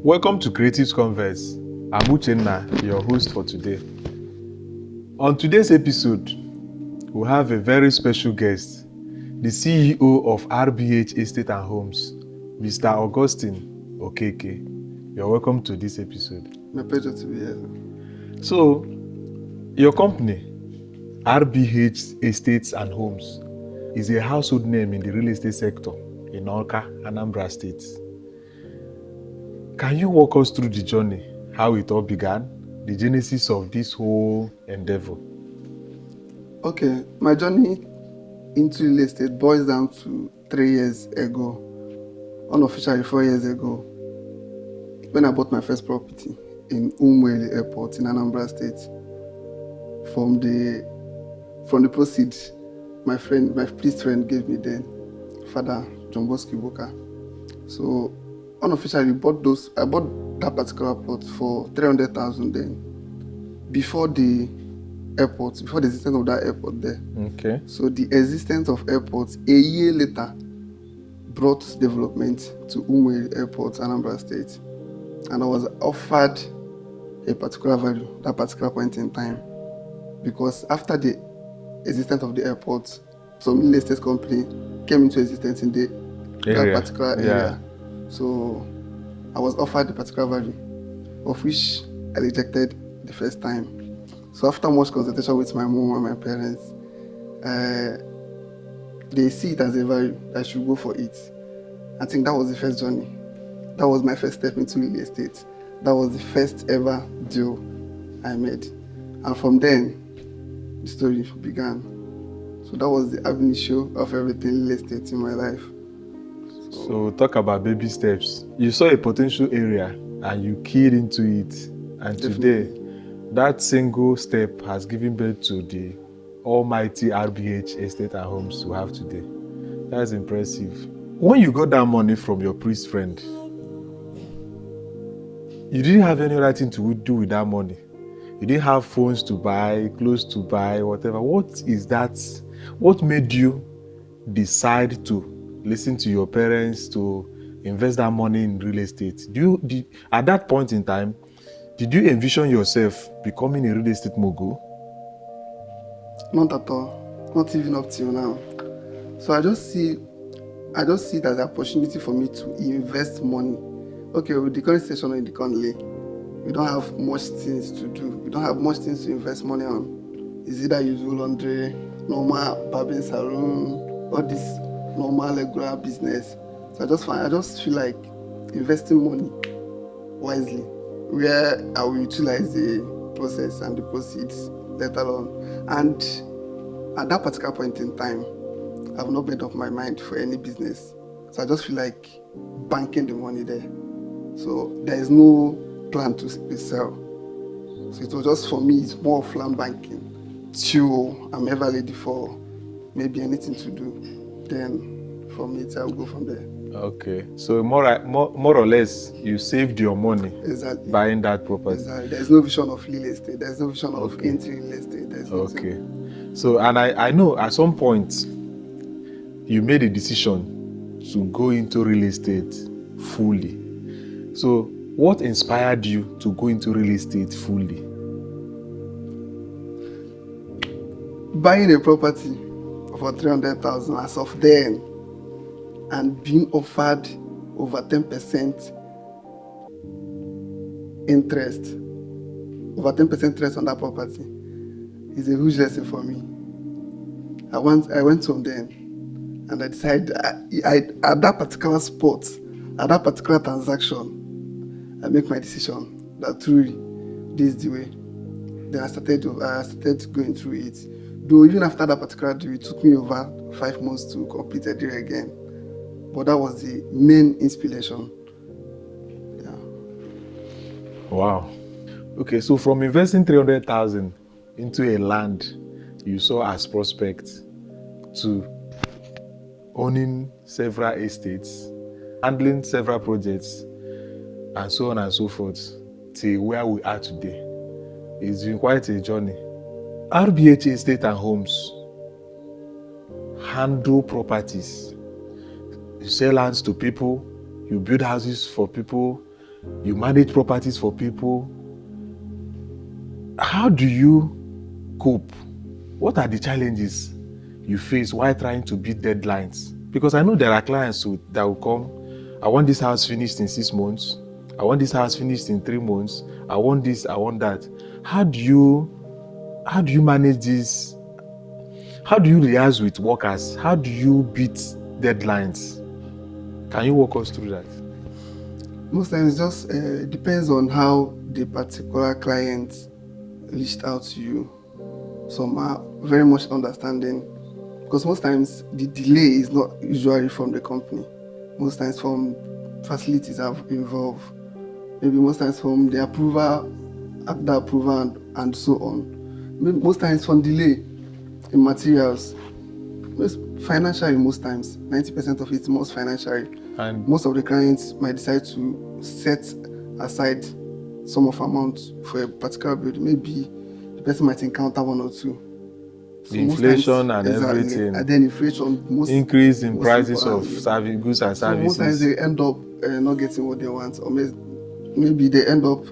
Welcome to Creatives Converse. I'm Uchenna, your host for today. On today's episode, we have a very special guest, the CEO of RBH Estate and Homes, Mr. Augustine Okeke. You're welcome to this episode. My pleasure to be here. So, your company, RBH Estates and Homes, is a household name in the real estate sector in Awka, Anambra State. Can you walk us through the journey, how it all began, the genesis of this whole endeavor? Okay, my journey into real estate boils down to 3 years ago, unofficially 4 years ago, when I bought my first property in Umueri Airport in Anambra State. From the proceeds, my priest friend gave me then, Father John Bosco Boka. So unofficially, I bought that particular plot for 300,000 then, before the existence of that airport there. Okay. So the existence of airports a year later brought development to Umueri Airport, Anambra State, and I was offered a particular value that particular point in time, because after the existence of the airport, some real estate company came into existence in that particular area. So I was offered the particular value, of which I rejected the first time. So after much consultation with my mom and my parents, they see it as a value, I should go for it. I think that was the first journey. That was my first step into real estate. That was the first ever deal I made. And from then, the story began. So that was the ab initio of everything real estate in my life. So talk about baby steps. You saw a potential area and you keyed into it. And Definitely. Today, that single step has given birth to the almighty RBH Estate and Homes we have today. That's impressive. When you got that money from your priest friend, you didn't have any other thing to do with that money. You didn't have phones to buy, clothes to buy, whatever. What is that? What made you decide to listen to your parents to invest that money in real estate? At that point in time, did you envision yourself becoming a real estate mogul? Not at all. Not even up till now. So I just see it as an opportunity for me to invest money. Okay, with the current situation in the country, we don't have much things to do. We don't have much things to invest money on. It's either you do laundry, normal barbering salon, or this normal regular business. So I just feel like investing money wisely, where I will utilize the process and the proceeds later on. And at that particular point in time, I've not made up my mind for any business. So I just feel like banking the money there. So there is no plan to sell. So it was just, for me, it's more of land banking till I'm ever ready for maybe anything to do. Then from it, I'll go from there. Okay, so more or less, you saved your money Exactly. buying that property. Exactly. There's no vision of real estate. There's no vision of entering real estate. There's nothing. Okay. So, and I know at some point, you made a decision to go into real estate fully. So, what inspired you to go into real estate fully? Buying a property for 300,000 as of then, and being offered over 10% interest, on that property, is a huge lesson for me. I went home then, and I decided at that particular spot, at that particular transaction, I make my decision that truly this is the way. Then I started going through it. Though even after that particular deal, it took me over 5 months to complete the deal again. But that was the main inspiration. Yeah. Wow. Okay, so from investing 300,000 into a land you saw as prospect to owning several estates, handling several projects, and so on and so forth, till where we are today. It's been quite a journey. RBH Estate and Homes handle properties. You sell lands to people, you build houses for people, you manage properties for people. How do you cope? What are the challenges you face while trying to beat deadlines? Because I know there are clients that will come, I want this house finished in 6 months. I want this house finished in 3 months. I want this, I want that. How do you manage this? How do you liaise with workers? How do you beat deadlines? Can you walk us through that? Most times, just depends on how the particular client reached out to you. Some are very much understanding, because most times the delay is not usually from the company. Most times from facilities are involved. Maybe most times from the approval, after approval, and so on. Maybe most times from delay in materials. Financially, most times 90% of it most financially. And most of the clients might decide to set aside some of amount for a particular building. Maybe the person might encounter one or two. So inflation and exactly, everything. And then inflation, increase in prices of goods and services. So most times they end up not getting what they want, or maybe they end up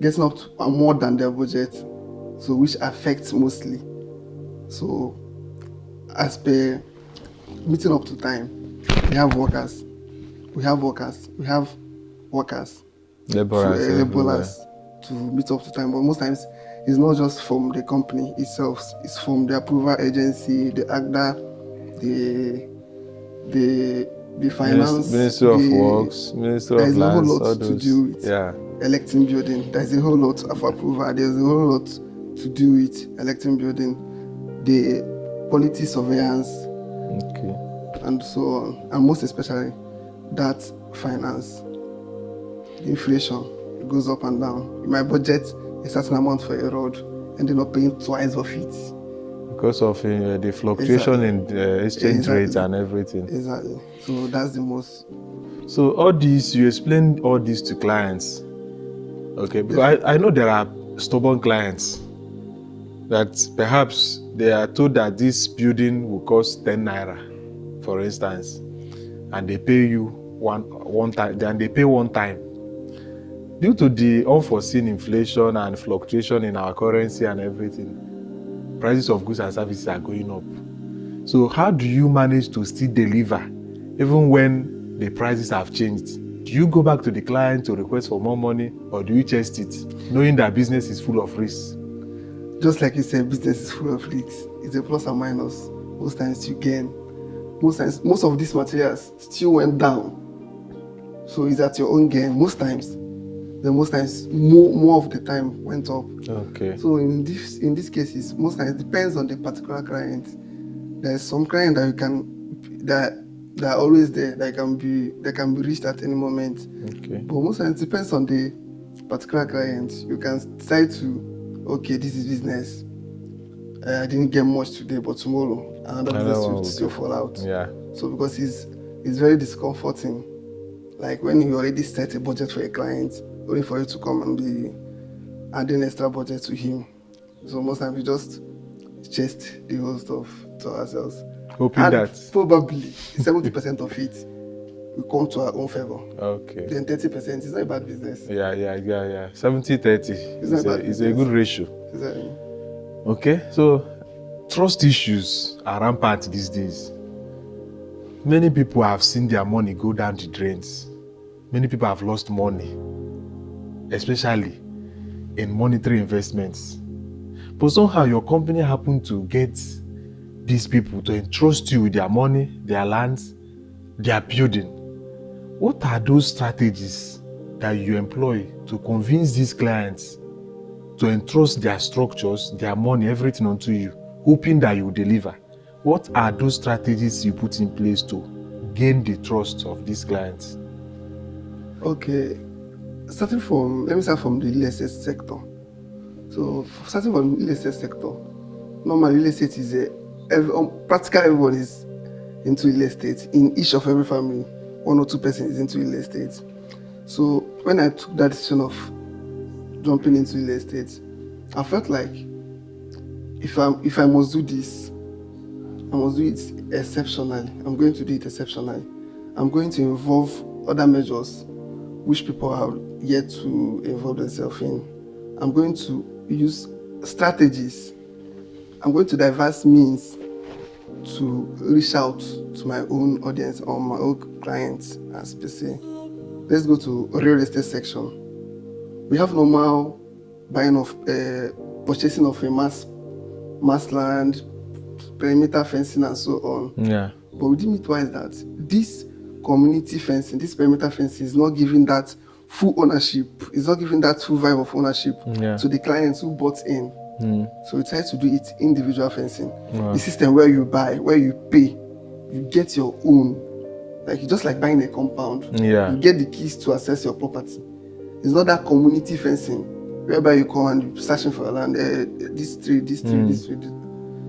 getting up to more than their budget, so which affects mostly. So as per meeting up to time, we have workers, laborers to meet up to time. But most times it's not just from the company itself, it's from the approval agency, the AGDA, the finance, Ministry of Works, Ministry of Lands, all those. There's a whole lot to do with electing building. There's a whole lot of approval. There's a whole lot to do with electing building, the quality surveillance, and so on. And most especially that finance, the inflation goes up and down. You might budget a certain amount for a road, ending up paying twice of it. Because of the fluctuation in the exchange rates and everything. Exactly. So that's the most. So all these, you explain all this to clients. Okay, because I know there are stubborn clients that perhaps they are told that this building will cost 10 naira, for instance, and they pay you one time, then they pay one time. Due to the unforeseen inflation and fluctuation in our currency and everything, prices of goods and services are going up. So how do you manage to still deliver even when the prices have changed? Do you go back to the client to request for more money, or do you chest it, knowing that business is full of risks? Just like you said, business is full of risks. It's a plus and minus. Most times you gain. Most of these materials still went down. So it's at your own gain. Most times, more of the time went up. Okay. So in these cases, most times it depends on the particular client. There's some client that are always there, that can be reached at any moment. Okay. But most times it depends on the particular client. You can decide to, okay, this is business. I didn't get much today, but tomorrow another business will still fall out. Yeah. So because it's very discomforting. Like when you already set a budget for a client, only for you to come and be adding extra budget to him. So most times we just chest the whole stuff to ourselves. Hoping that probably 70% of it will come to our own favor. Okay. Then 30% is not a bad business. Yeah. 70-30 is a good ratio. Exactly. Okay, so trust issues are rampant these days. Many people have seen their money go down the drains. Many people have lost money, especially in monetary investments. But somehow your company happened to get these people to entrust you with their money, their lands, their building. What are those strategies that you employ to convince these clients to entrust their structures, their money, everything onto you, hoping that you will deliver? What are those strategies you put in place to gain the trust of these clients? Okay. Let me start from the real estate sector. So starting from the real estate sector, normally real estate is practically everyone is into real estate. In each of every family, 1 or 2 persons is into real estate. So when I took that decision of jumping into real estate, I felt like if I must do this, I must do it exceptionally. I'm going to do it exceptionally. I'm going to involve other measures which people are yet to involve themselves in. I'm going to use strategies. I'm going to diverse means to reach out to my own audience or my own clients, as per se. Let's go to real estate section. We have normal buying of purchasing of a mass land, perimeter fencing and so on. Yeah. But we didn't realize that this community fencing, this perimeter fencing is not giving that full ownership. It's not giving that full vibe of ownership to the clients who bought in. So we try to do it individual fencing. The system where you buy, where you pay, you get your own. Like it's just like buying a compound. You get the keys to access your property. It's not that community fencing whereby you come and you're searching for a land. This tree.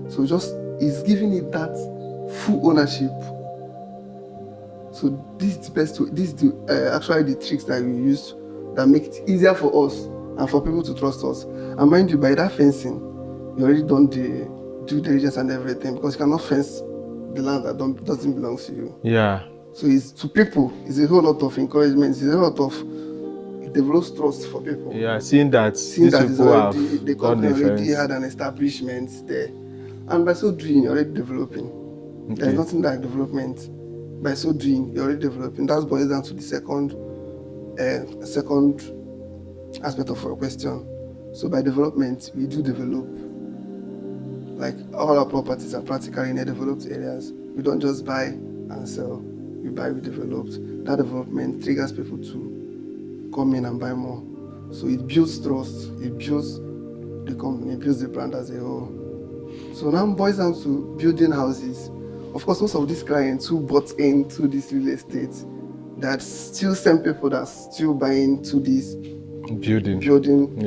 So just it's giving it that full ownership. So this is the best. This is actually the tricks that we use that make it easier for us and for people to trust us. And mind you, by that fencing, you already done the due diligence and everything, because you cannot fence the land that doesn't belong to you. Yeah. So it's to people. It's a whole lot of encouragement. It's a whole lot of it develops trust for people. Yeah, seeing that people already, the company already had an establishment there, and by so doing, you're already developing. Okay. There's nothing like development. By so doing, you're already developing. That boils down to the second aspect of our question. So by development, we do develop. Like all our properties are practically in the developed areas. We don't just buy and sell. We buy, we develop. That development triggers people to come in and buy more. So it builds trust. It builds the company. It builds the brand as a whole. So now it boils down to building houses. Of course, most of these clients who bought into this real estate, that's still same people that's still buying to this building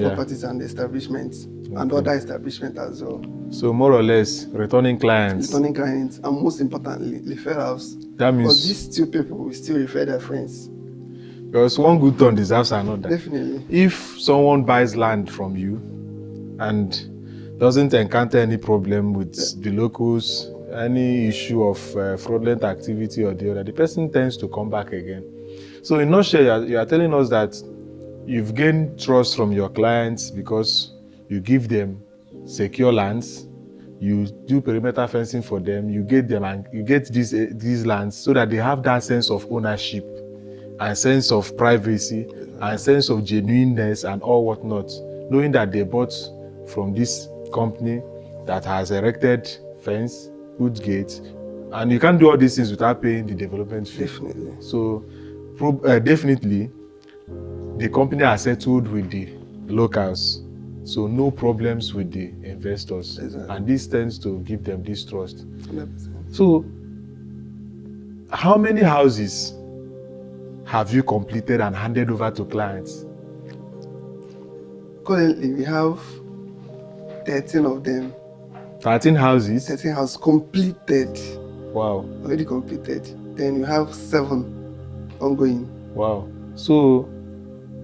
properties and establishments, and other establishments as well. So more or less, returning clients, and most importantly, referrals. That means because these two people will still refer their friends. Because one good turn deserves another. Definitely. If someone buys land from you and doesn't encounter any problem with the locals, any issue of fraudulent activity or the other, the person tends to come back again. So in a nutshell, you are telling us that you've gained trust from your clients because you give them secure lands, you do perimeter fencing for them, you get them and you get these lands so that they have that sense of ownership and sense of privacy and sense of genuineness and all whatnot, knowing that they bought from this company that has erected fence, put gates, and you can't do all these things without paying the development fee. Definitely. So definitely the company has settled with the locals, so no problems with the investors. Exactly. And this tends to give them this trust. 100%. So how many houses have you completed and handed over to clients? Currently we have 13 of them. 13 houses? 13 houses completed. Wow. Already completed. Then you have 7 ongoing. Wow. So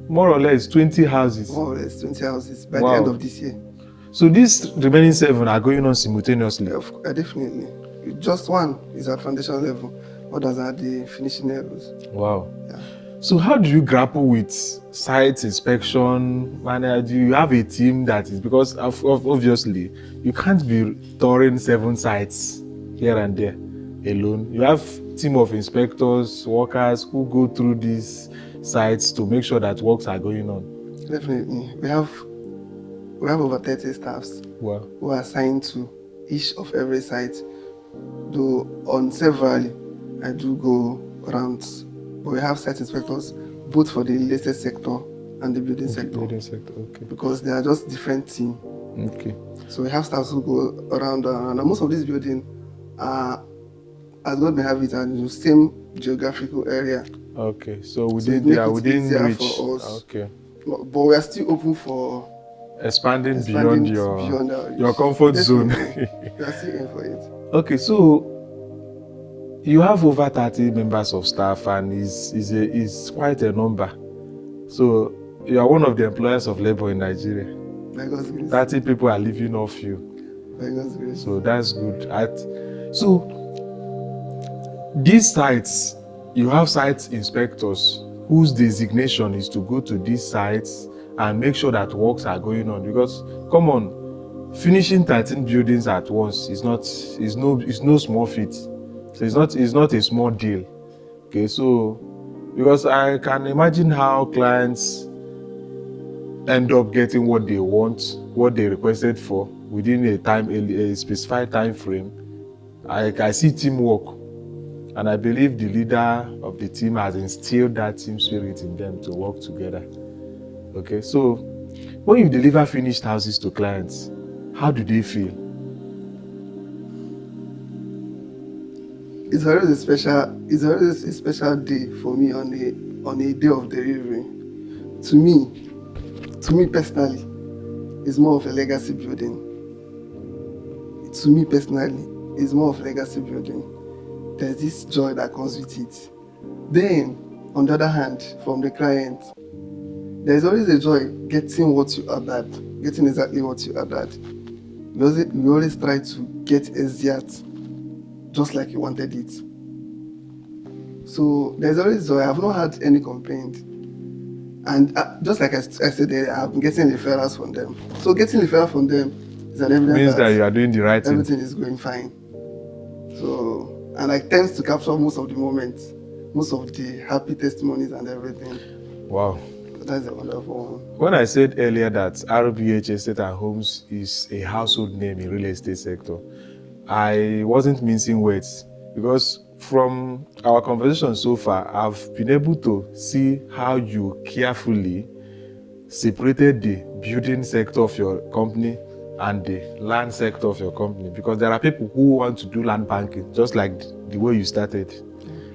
more or less 20 houses. More or less 20 houses by the end of this year. So these remaining 7 are going on simultaneously? Definitely. Just one is at foundation level, others are the finishing levels. Wow. Yeah. So how do you grapple with site inspection? Do you have a team that is, because obviously you can't be touring 7 sites here and there alone. You have a team of inspectors, workers who go through these sites to make sure that works are going on. Definitely. We have over 30 staffs. Wow. Who are assigned to each of every site. Though on several, I do go around. But we have site inspectors both for the real estate sector and the building sector. Building sector, okay. Because they are just different teams. Okay. So we have staffs who go around, and most of these buildings are, as God may have it, are in the same geographical area. Okay, so within reach. For us. Okay. But we are still open for expanding beyond your comfort zone. We are still in for it. Okay, so you have over 30 members of staff, and is quite a number. So you are one of the employers of labor in Nigeria. By God's grace. 30 people are living off you. By God's grace. So that's good. So these sites, you have site inspectors whose designation is to go to these sites and make sure that works are going on. Because, come on, finishing 13 buildings at once is no small feat. So it's not a small deal. Okay, so because I can imagine how clients end up getting what they want, what they requested for within a specified time frame. I see teamwork, and I believe the leader of the team has instilled that team spirit in them to work together. Okay, so when you deliver finished houses to clients, how do they feel? It's always a special day for me on a day of delivery. To me personally, it's more of a legacy building. To me personally, it's more of legacy building. There's this joy that comes with it. Then, on the other hand, from the client, there's always a joy getting what you ordered, getting exactly what you ordered. We always try to get exact, just like you wanted it. So there's always joy. I've not had any complaint. And just like I said earlier, I've been getting referrals from them. So getting referrals from them is an evidence Means that you are doing the right thing. everything is going fine. So, and I tend to capture most of the moments, most of the happy testimonies and everything. Wow. That's a wonderful one. When I said earlier that RBH Estate and Homes is a household name in real estate sector, I wasn't mincing words, because from our conversation so far, I've been able to see how you carefully separated the building sector of your company and the land sector of your company, because there are people who want to do land banking, just like the way you started.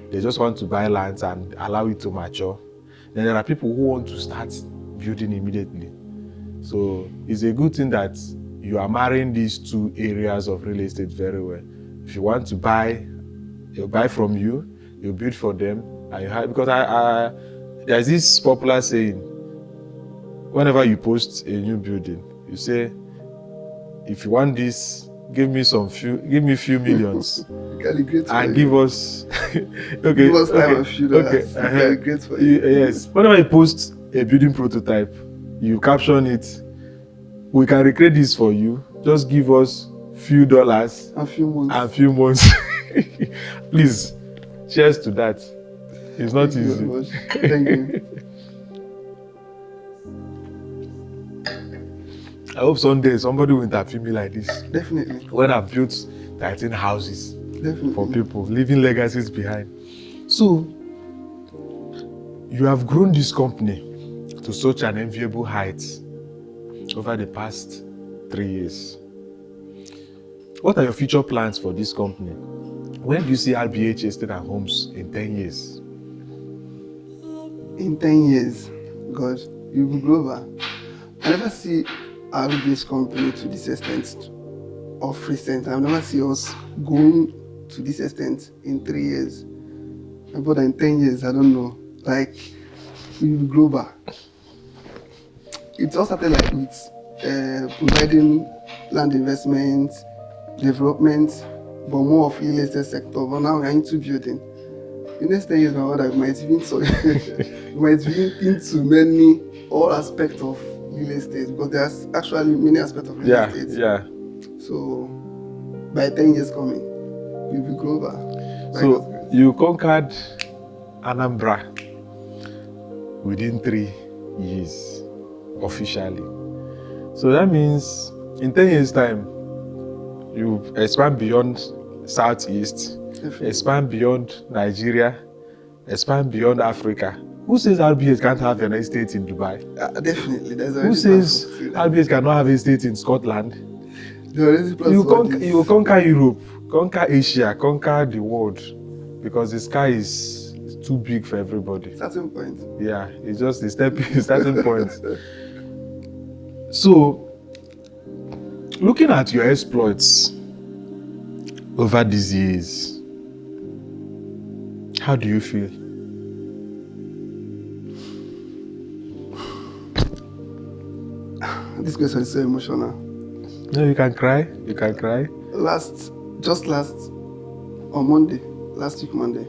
They just want to buy lands and allow it to mature. Then there are people who want to start building immediately. So it's a good thing that you are marrying these two areas of real estate very well. If you want to buy, they'll buy from you, you build for them, and you have, because there's this popular saying, whenever you post a new building, you say, if you want this, give me few millions and give us okay, give us time okay, and few dollars. Great for you. Yes, whenever you post a building prototype, you caption it, we can recreate this for you, just give us few dollars and few months. Please, cheers to that. It's not Thank easy. you very much. Thank you. I hope someday somebody will interview me like this. Definitely. When I've built 13 houses Definitely. for people, leaving legacies behind. So, you have grown this company to such an enviable height over the past 3 years. What are your future plans for this company? Where do you see RBH Estate and Homes in 10 years? In 10 years, God, you'll be global. I never see RBH company to this extent of recent. I've never seen us going to this extent in 3 years. But in 10 years, I don't know. Like, we'll be global. It all started like with providing land investment, development, but more of real estate sector. But now we're into building. In the next 10 years, my brother, we might even be into all aspects of real estate, because there's actually many aspects of real estate. Yeah. So by 10 years coming, we'll be global. So you conquered Anambra within 3 years officially. So that means in 10 years time, you expand beyond Southeast, expand beyond Nigeria, expand beyond Africa. Who says RBH can't have an estate in Dubai? Definitely. Who says RBH cannot have an estate in Scotland? You conquer Europe, conquer Asia, conquer the world, because the sky is too big for everybody. Starting point. Yeah, it's just a starting point. So, looking at your exploits over these years, how do you feel? This question is so emotional. No, you can cry. You can cry. Last week Monday,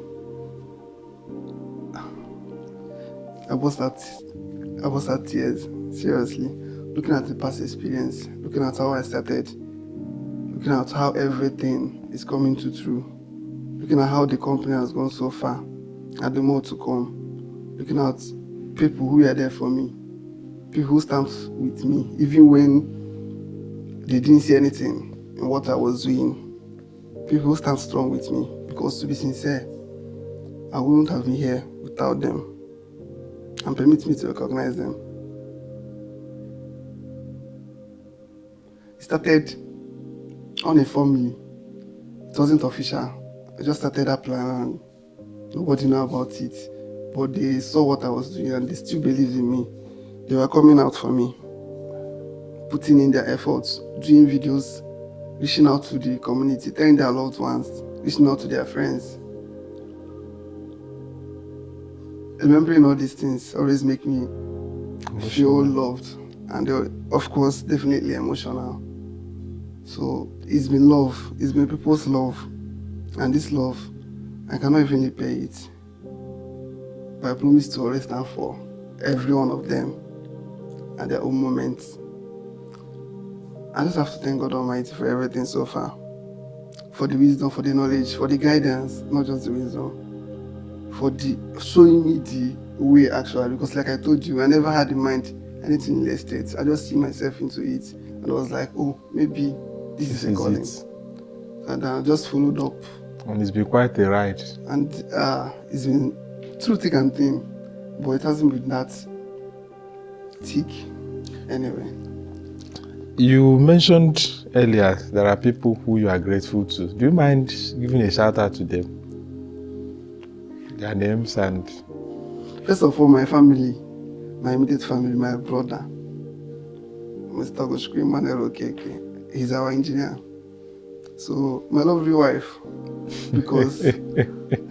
I burst out tears, seriously. Looking at the past experience, looking at how I started, looking at how everything is coming to true, looking at how the company has gone so far, and the more to come, looking at people who are there for me, people who stand with me, even when they didn't see anything in what I was doing, people who stand strong with me, because to be sincere, I wouldn't have been here without them, and permit me to recognize them. It started uninformedly. It wasn't official. I just started that plan and nobody knew about it. But they saw what I was doing and they still believed in me. They were coming out for me, putting in their efforts, doing videos, reaching out to the community, telling their loved ones, reaching out to their friends. Remembering all these things always make me feel loved, and of course, definitely emotional. So it's been love, it's been people's love, and this love, I cannot even repay it. But I promise to always stand for every one of them and their own moments. I just have to thank God Almighty for everything so far, for the wisdom, for the knowledge, for the guidance, not just the wisdom, for the showing me the way actually. Because like I told you, I never had in mind anything in the estate. I just see myself into it, and I was like, oh, maybe this is a calling. And I just followed up. And it's been quite a ride. And it's been through thick and thin, but it hasn't been that thick anyway. You mentioned earlier there are people who you are grateful to. Do you mind giving a shout out to them? Their names and... First of all, my family, my immediate family, my brother, Mr. Goshkwi Manero Keke. He's our engineer. So my lovely wife, because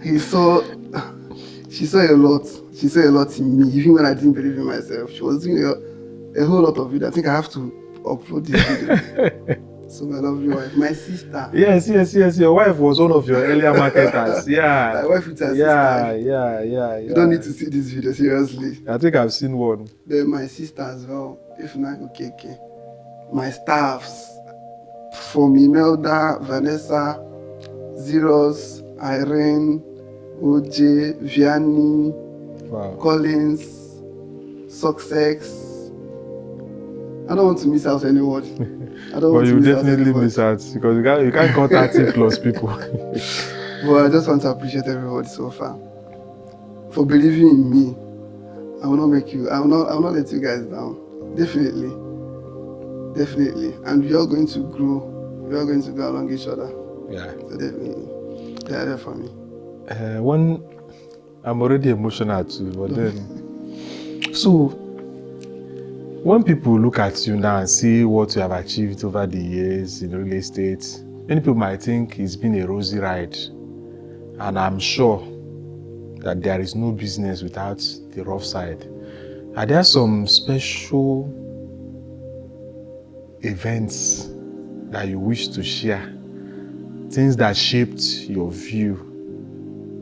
she saw a lot. She saw a lot in me, even when I didn't believe in myself. She was doing a whole lot of it. I think I have to upload this video. So my lovely wife, my sister. Yes. Your wife was one of your earlier marketers. Yeah. My wife is her sister. Yeah. You don't need to see this video, seriously. I think I've seen one. Then my sister as well, if not okay. My staffs, from Imelda, Vanessa, Zeros, Irene, OJ, Vianney, Wow. Collins, Success. I don't want to miss out anyone. But you definitely miss out because you can't count 30 plus people. But I just want to appreciate everybody so far for believing in me. I will not let you guys down. Definitely. And we are going to grow. We are going to go along each other. Yeah. So definitely. They are there for me. I'm already emotional too, but then... So, when people look at you now and see what you have achieved over the years in real estate, many people might think it's been a rosy ride. And I'm sure that there is no business without the rough side. Are there some special events that you wish to share? Things that shaped your view?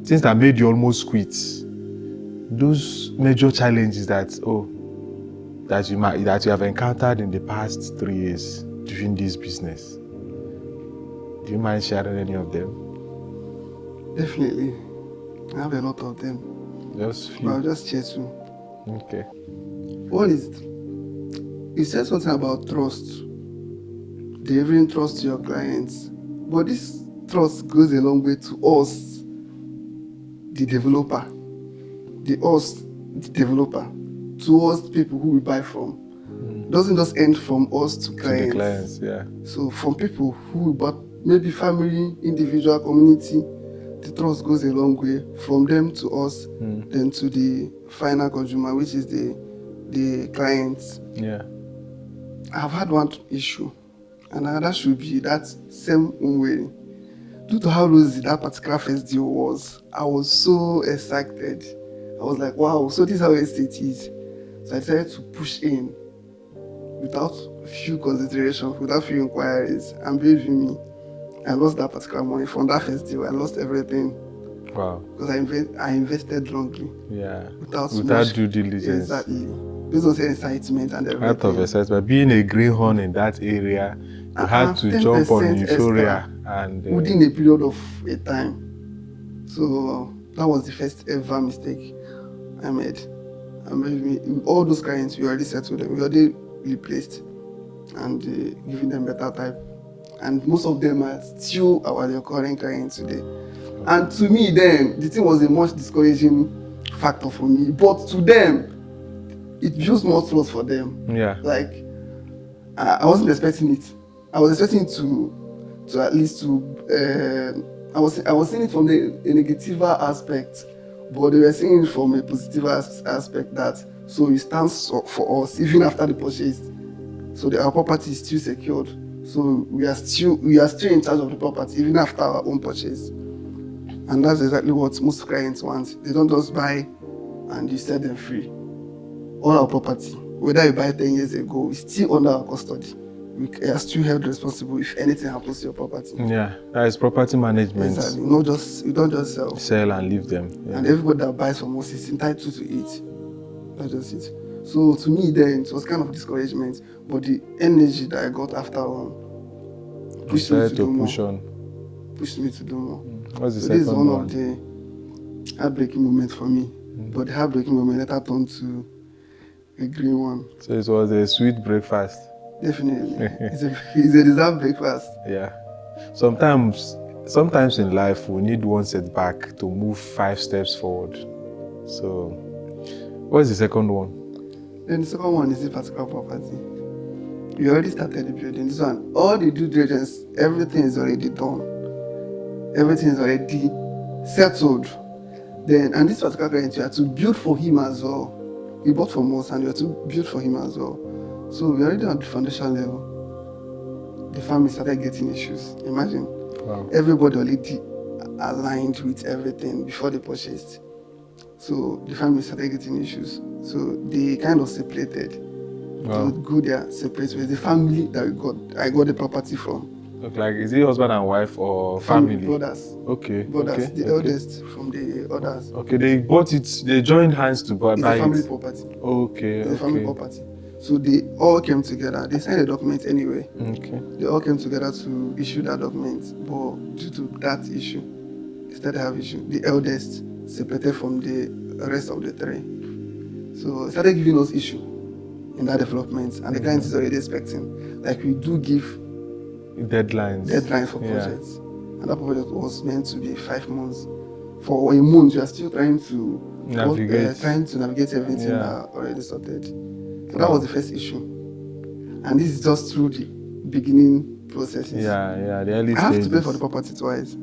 Things that made you almost quit? Those major challenges that you have encountered in the past 3 years doing this business? Do you mind sharing any of them? Definitely. I have a lot of them. Just few. But I'll just share two. Okay. One is, you said something about trust. Delivering trust to your clients. But this trust goes a long way to us, the developer. The developer. Towards people who we buy from. Doesn't just end from us to clients. To the clients, yeah. So from people who we bought, maybe family, individual, community, the trust goes a long way from them to us, then to the final consumer, which is the clients. Yeah. I've had one issue, and that should be that same way. Due to how rosy that particular first deal was, I was so excited. I was like, wow, so this is how estate is. So I decided to push in without few considerations, without few inquiries, and believe in me, I lost that particular money from that first deal. I lost everything. Wow. because I invested wrongly. Yeah. Without Due diligence. Exactly. Based on excitement and everything. Out of excitement. Being a greenhorn in that area, you had to jump on 10% euphoria extra and within a period of a time. So that was the first ever mistake I made. And maybe all those clients, we already settled them, we already replaced and giving them better type. And most of them are still our recurring clients today. And to me, then the thing was a much discouraging factor for me. But to them, it builds more trust for them. yeah. Like I wasn't expecting it. I was expecting to at least I was seeing it from a negative aspect, but they were seeing it from a positive aspect that so it stands for us even after the purchase. So our property is still secured. So we are still in charge of the property even after our own purchase. And that's exactly what most clients want. They don't just buy and you set them free. All our property, whether you buy 10 years ago, is still under our custody. We are still held responsible if anything happens to your property. Yeah, that is property management. Exactly. We don't just sell and leave them. Yeah. And everybody that buys from us is entitled to it. Not just it. So to me then it was kind of discouragement, but the energy that I got after pushed me to do more. Pushed me to do more. What's the so second this is one one? of the heartbreaking moments for me. But the heartbreaking moment later turned to a green one. So it was a sweet breakfast. Definitely. It's a deserved breakfast. Yeah. Sometimes in life we need one setback to move 5 steps forward. So what is the second one? Then the second one is the particular property. You already started the building. This one, all the due diligence, everything is already done. Everything is already settled. Then, and this particular client, you have to build for him as well. He bought from us and you have to build for him as well. So we already on the foundation level. The family started getting issues. Imagine. Wow. Everybody already aligned with everything before they purchased. So the family started getting issues. So they kind of separated. Wow. To go their separate ways. The family that I got the property from. Okay, like is it husband and wife or family? Brothers. Okay. Brothers. Okay. The eldest from the others. Okay, they bought it. They joined hands to buy it. It's a family property. Okay. It's a family property. So they all came together. They signed a document anyway. Okay. They all came together to issue that document. But due to that issue, they started to have issue. The eldest separated from the rest of the 3. So it started giving us issue in that development. And the client is already expecting. Like we do give deadlines for projects. And that project was meant to be 5 months. For a month, we are still trying to navigate everything that already sorted. So that was the first issue. And this is just through the beginning processes. Yeah, the early stages. I have to pay for the property twice.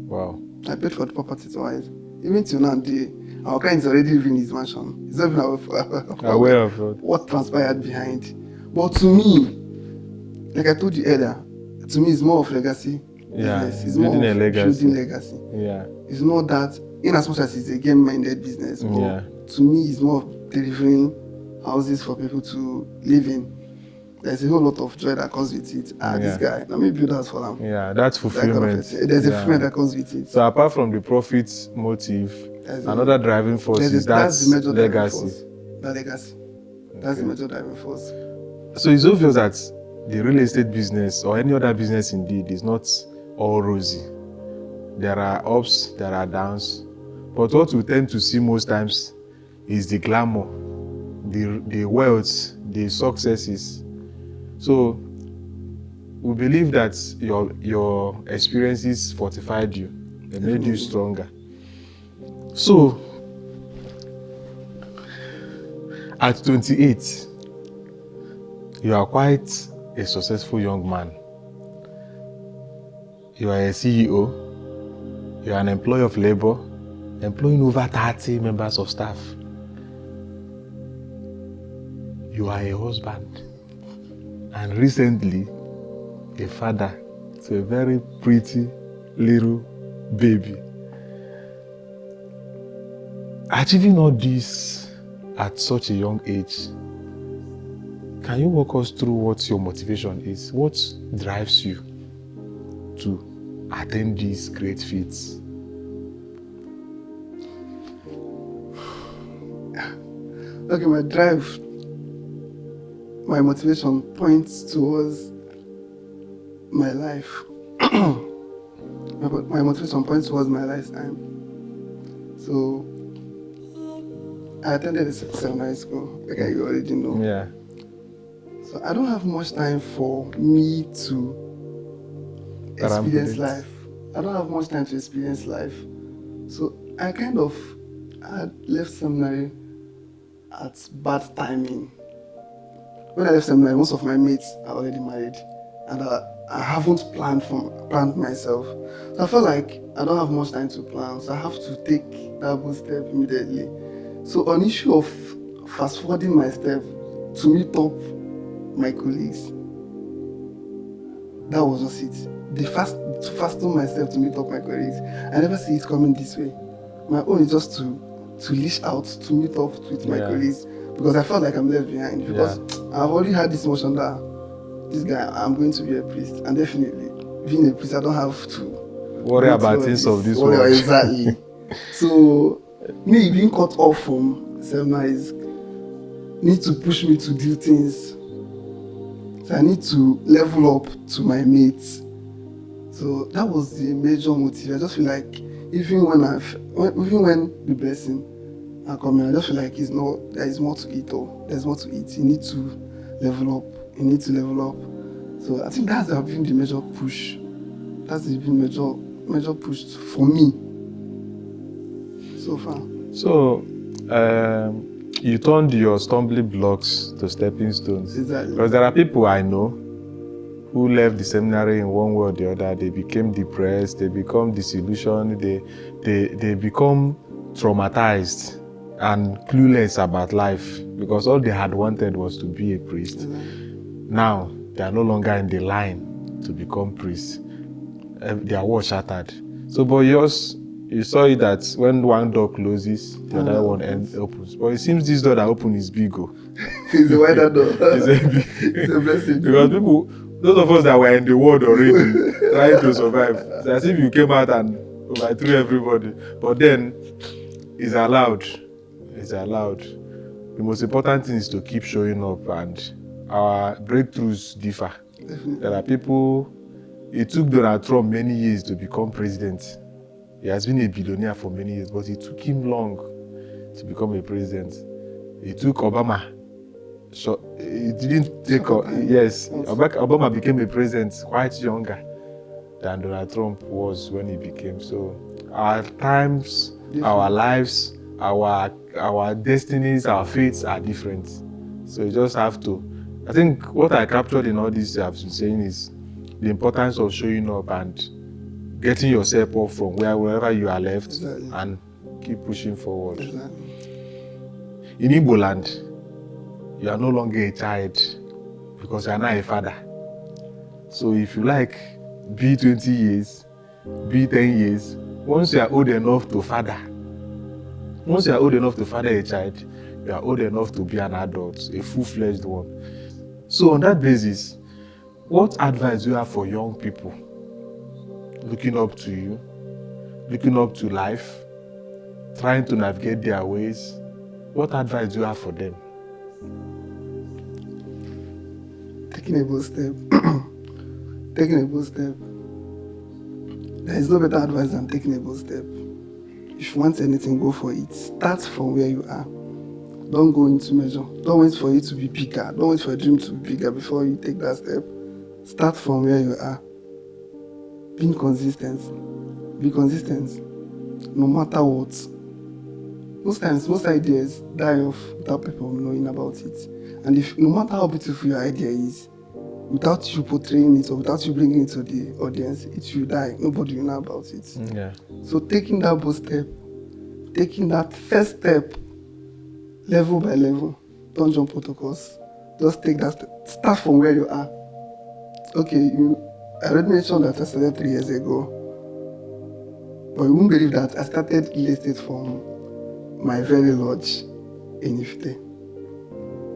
Wow. I paid for the property twice. Even till now, our client is already living in his mansion. He's not even aware of what transpired behind. But to me, like I told you earlier, to me it's more of legacy business. It's more of building legacy. Yeah. It's not that, in as much as it's a game-minded business, but to me it's more of delivering houses for people to live in. There's a whole lot of joy that comes with it. This guy, let me build house for them. Yeah, that's fulfillment. There's a fulfillment that comes with it. So apart from the profit motive, another driving force is that's the major legacy. The legacy. That's the major driving force. So it's obvious that the real estate business or any other business indeed is not all rosy. There are ups, there are downs. But what we tend to see most times is the glamour, the wealth, the successes. So we believe that your experiences fortified you and made you stronger. So at 28, you are quite a successful young man. You are a CEO. You are an employee of labor, employing over 30 members of staff. You are a husband. And recently, a father to a very pretty little baby. Achieving all this at such a young age, can you walk us through what your motivation is? What drives you to attain these great feats? Okay, my drive, my motivation points towards my life. My motivation points towards my lifetime. So I attended a seminary school, like you already know. Yeah. So I don't have much time for me to experience Perambulate. life. I don't have much time to experience life. So I had left seminary at bad timing. When I left seminary, most of my mates are already married, and I haven't planned myself. So I felt like I don't have much time to plan, so I have to take that bold step immediately. So on issue of fast forwarding my step to meet up my colleagues, that was just it. To fasten myself to meet up my colleagues. I never see it coming this way. My own is just to leash out to meet up with my colleagues, because I felt like I'm left behind, because I've already had this notion that this guy, I'm going to be a priest, and definitely being a priest, I don't have to worry about things of this world. Exactly. So me being cut off from seminars need to push me to do things. So I need to level up to my mates. So that was the major motive. I just feel like even when the blessing are coming, I just feel like there is more to eat, or there's more to eat. You need to level up. You need to level up. So I think that's been the major push. That's been major push for me so far. So, you turned your stumbling blocks to stepping stones. Exactly. Because there are people I know who left the seminary in one way or the other. They became depressed, they become disillusioned, they become traumatized and clueless about life, because all they had wanted was to be a priest. Now, they are no longer in the line to become priests. Their world shattered. So, but yours, you saw it that when one door closes, the other one opens. But it seems this door that opened is big. It's a wider door. It's a blessing. Because those of us that were in the world already, trying to survive, it's as if you came out and overthrew everybody. But then, it's allowed. It's allowed. The most important thing is to keep showing up, and our breakthroughs differ. Definitely. There are people. It took Donald Trump many years to become president. He has been a billionaire for many years, but it took him long to become a president. It took Obama. So it didn't take. Yes, Obama became a president quite younger than Donald Trump was when he became. So our times, our lives, our destinies, our fates are different. So you just have to. I think what I captured in all this I've been saying is the importance of showing up and getting yourself up from wherever you are left, and keep pushing forward. In Igbo land, you are no longer a child because you are now a father. So if you like, be 20 years, be 10 years, once you are old enough to father a child, you are old enough to be an adult, a full-fledged one. So on that basis, what advice do you have for young people looking up to you, looking up to life, trying to navigate their ways? What advice do you have for them? Taking a bold step. Taking a bold step. There is no better advice than taking a bold step. If you want anything, go for it. Start from where you are. Don't go into measure. Don't wait for it to be bigger. Don't wait for a dream to be bigger before you take that step. Start from where you are. Being consistent. Be consistent. No matter what. Most times, most ideas die off without people knowing about it. And no matter how beautiful your idea is, without you portraying it or without you bringing it to the audience, it will die. Nobody will know about it. Yeah. So taking that bold step, taking that first step, level by level, don't jump protocols. Just take that step. Start from where you are. Okay, I already mentioned that I started 3 years ago. But you won't believe that I started real estate from my very lodge in Ifite.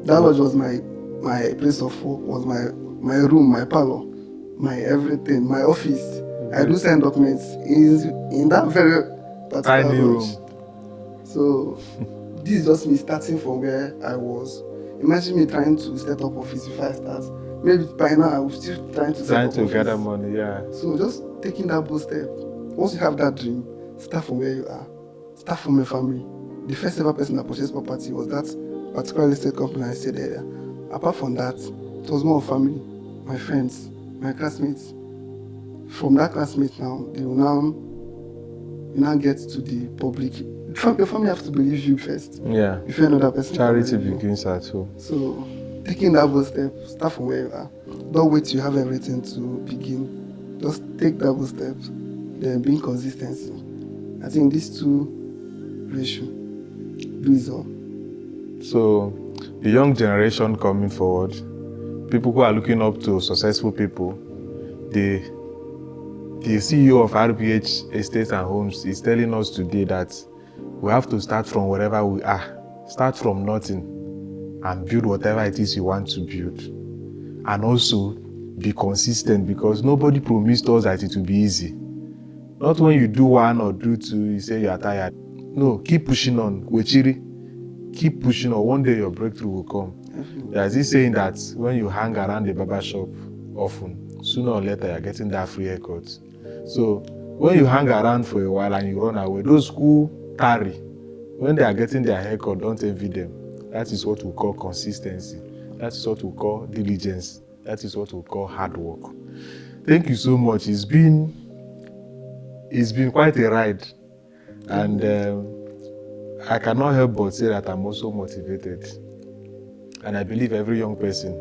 That lodge was my place of work, was my room, my parlor, my everything, my office. I do sign documents in that very particular lodge. So this is just me starting from where I was. Imagine me trying to set up office if I start. Maybe by now I was still trying to set up office. gather money, yeah. So just taking that bold step. Once you have that dream, start from where you are. Start from your family. The first ever person that purchased property was that particular real estate company I said earlier. Apart from that, it was more of family, my friends, my classmates. From that classmate now, they will now get to the public. Your family have to believe you first. Yeah. Before another person. Charity begins at home. So taking that bold step, start from where you are. Don't wait till you have everything to begin. Just take that bold steps. Then being consistency. I think these two ratio do it all. So the young generation coming forward, people who are looking up to successful people, the CEO of RBH Estates and Homes is telling us today that we have to start from wherever we are. Start from nothing and build whatever it is you want to build. And also be consistent, because nobody promised us that it will be easy. Not when you do one or do two, you say you are tired. No, keep pushing on. Wechiri, keep pushing on. One day your breakthrough will come. There's this saying that when you hang around the barber shop often, sooner or later you're getting that free haircut. So when you hang around for a while and you run away, those who tarry, when they are getting their haircut, don't envy them. That is what we call consistency. That is what we call diligence. That is what we call hard work. Thank you so much. It's been quite a ride, and I cannot help but say that I'm also motivated. And I believe every young person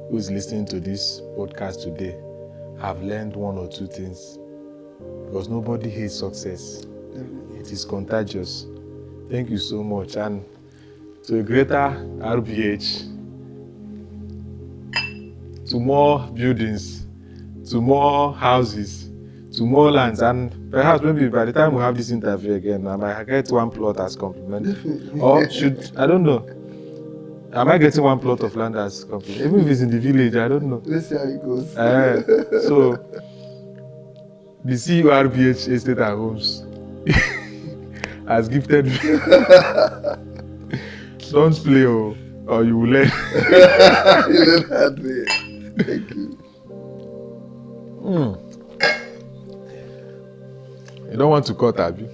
who is listening to this podcast today have learned one or two things, because nobody hates success. It is contagious. Thank you so much. And to a greater RBH, to more buildings, to more houses, to more lands, and perhaps maybe by the time we have this interview again, I might get one plot as compliment. Or I don't know. Am I getting one plot of land as compliment? Even if it's in the village, I don't know. Let's see how it goes. So, the CEO RBH Estate and Homes has gifted me. Don't play, or you will learn. You learn hard way. Thank you. You don't want to cut, Abby?